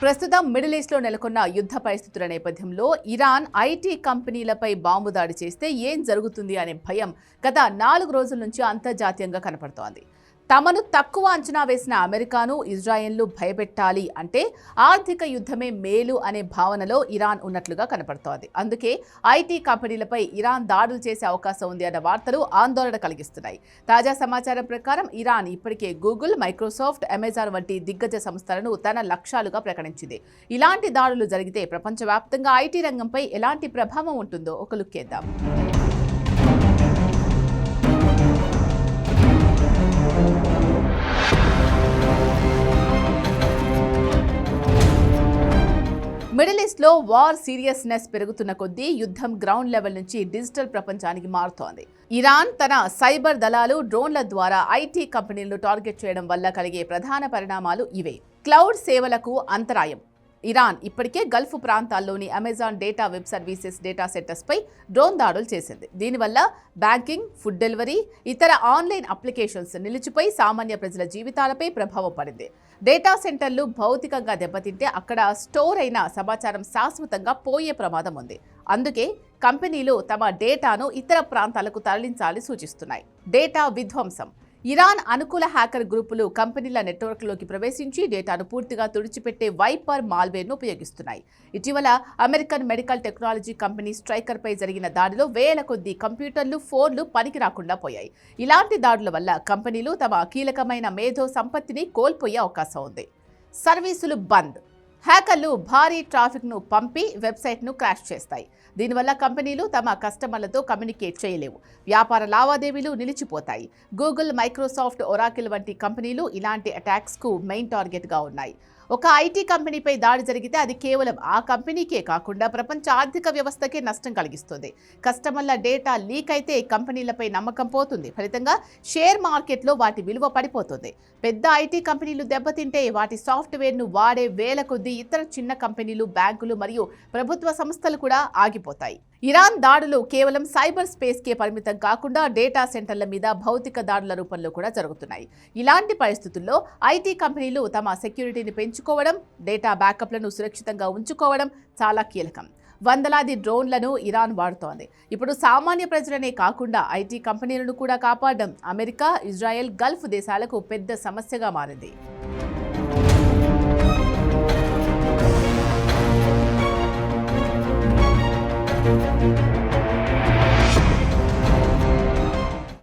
ప్రస్తుతం మిడిల్ ఈస్ట్లో నెలకొన్న యుద్ధ పరిస్థితుల నేపథ్యంలో ఇరాన్ ఐటీ కంపెనీలపై బాంబు దాడి చేస్తే ఏం జరుగుతుంది అనే భయం గత 4 రోజుల నుంచి అంతర్జాతీయంగా కనపడుతోంది. తమను తక్కువ అంచనా వేసిన అమెరికాను ఇజ్రాయెల్ను భయపెట్టాలి అంటే ఆర్థిక యుద్ధమే మేలు అనే భావనలో ఇరాన్ ఉన్నట్లుగా కనపడుతోంది. అందుకే ఐటీ కంపెనీలపై ఇరాన్ దాడులు చేసే అవకాశం ఉంది అన్న వార్తలు ఆందోళన కలిగిస్తున్నాయి. తాజా సమాచారం ప్రకారం ఇరాన్ ఇప్పటికే గూగుల్, మైక్రోసాఫ్ట్, అమెజాన్ వంటి దిగ్గజ సంస్థలను తన లక్ష్యాలుగా ప్రకటించింది. ఇలాంటి దాడులు జరిగితే ప్రపంచవ్యాప్తంగా ఐటీ రంగంపై ఎలాంటి ప్రభావం ఉంటుందో ఒక లుక్ చేద్దాం. మిడిల్ ఈస్ట్లో వార్ సీరియస్నెస్ పెరుగుతున్న కొద్దీ యుద్ధం గ్రౌండ్ లెవెల్ నుంచి డిజిటల్ ప్రపంచానికి మారుతోంది. ఇరాన్ తన సైబర్ దళాలు, డ్రోన్ల ద్వారా ఐటీ కంపెనీలను టార్గెట్ చేయడం వల్ల కలిగే ప్రధాన పరిణామాలు ఇవే. క్లౌడ్ సేవలకు అంతరాయం. ఇరాన్ ఇప్పటికే గల్ఫ్ ప్రాంతాల్లోని Amazon data web services data సెంటర్స్పై డ్రోన్ దాడులు చేసింది. దీనివల్ల బ్యాంకింగ్, ఫుడ్ డెలివరీ, ఇతర ఆన్లైన్ అప్లికేషన్స్ నిలిచిపోయి సామాన్య ప్రజల జీవితాలపై ప్రభావం పడింది. డేటా సెంటర్లు భౌతికంగా దెబ్బతింటే అక్కడ స్టోర్ అయిన సమాచారం శాశ్వతంగా పోయే ప్రమాదం ఉంది. అందుకే కంపెనీలు తమ డేటాను ఇతర ప్రాంతాలకు తరలించాలని సూచిస్తున్నాయి. డేటా విధ్వంసం. ఇరాన్ అనుకూల హ్యాకర్ గ్రూపులు కంపెనీల నెట్వర్క్లోకి ప్రవేశించి డేటాను పూర్తిగా తుడిచిపెట్టే వైపర్ మాల్వేర్ను ఉపయోగిస్తున్నాయి. ఇటీవల అమెరికన్ మెడికల్ టెక్నాలజీ కంపెనీ స్ట్రైకర్పై జరిగిన దాడిలో వేల కొద్దీ కంప్యూటర్లు, ఫోన్లు పనికి రాకుండా పోయాయి. ఇలాంటి దాడుల వల్ల కంపెనీలు తమ కీలకమైన మేధో సంపత్తిని కోల్పోయే అవకాశం ఉంది. సర్వీసులు బంద్. హ్యాకర్లు భారీ ట్రాఫిక్ను పంపి వెబ్సైట్ను క్రాష్ చేస్తాయి. దీనివల్ల కంపెనీలు తమ కస్టమర్లతో కమ్యూనికేట్ చేయలేవు. వ్యాపార లావాదేవీలు నిలిచిపోతాయి. గూగుల్, మైక్రోసాఫ్ట్, ఒరాకిల్ వంటి కంపెనీలు ఇలాంటి అటాక్స్కు మెయిన్ టార్గెట్గా ఉన్నాయి. ఒక ఐటీ కంపెనీపై దాడి జరిగితే అది కేవలం ఆ కంపెనీకే కాకుండా ప్రపంచ ఆర్థిక వ్యవస్థకే నష్టం కలిగిస్తుంది. కస్టమర్ల డేటా లీక్ అయితే కంపెనీలపై నమ్మకం పోతుంది. ఫలితంగా షేర్ మార్కెట్లో వాటి విలువ పడిపోతుంది. పెద్ద ఐటీ కంపెనీలు దెబ్బతింటే వాటి సాఫ్ట్వేర్ను వాడే వేల కొద్దీ ఇతర చిన్న కంపెనీలు, బ్యాంకులు మరియు ప్రభుత్వ సంస్థలు కూడా ఆగిపోతాయి. ఇరాన్ దాడులు కేవలం సైబర్ స్పేస్కే పరిమితం కాకుండా డేటా సెంటర్ల మీద భౌతిక దాడుల రూపంలో కూడా జరుగుతున్నాయి. ఇలాంటి పరిస్థితుల్లో ఐటీ కంపెనీలు తమ సెక్యూరిటీని పెంచుకోవడం, డేటా బ్యాకప్లను సురక్షితంగా ఉంచుకోవడం చాలా కీలకం. వందలాది డ్రోన్లను ఇరాన్ వాడుతోంది. ఇప్పుడు సామాన్య ప్రజలనే కాకుండా ఐటీ కంపెనీలను కూడా కాపాడడం అమెరికా, ఇజ్రాయెల్, గల్ఫ్ దేశాలకు పెద్ద సమస్యగా మారింది.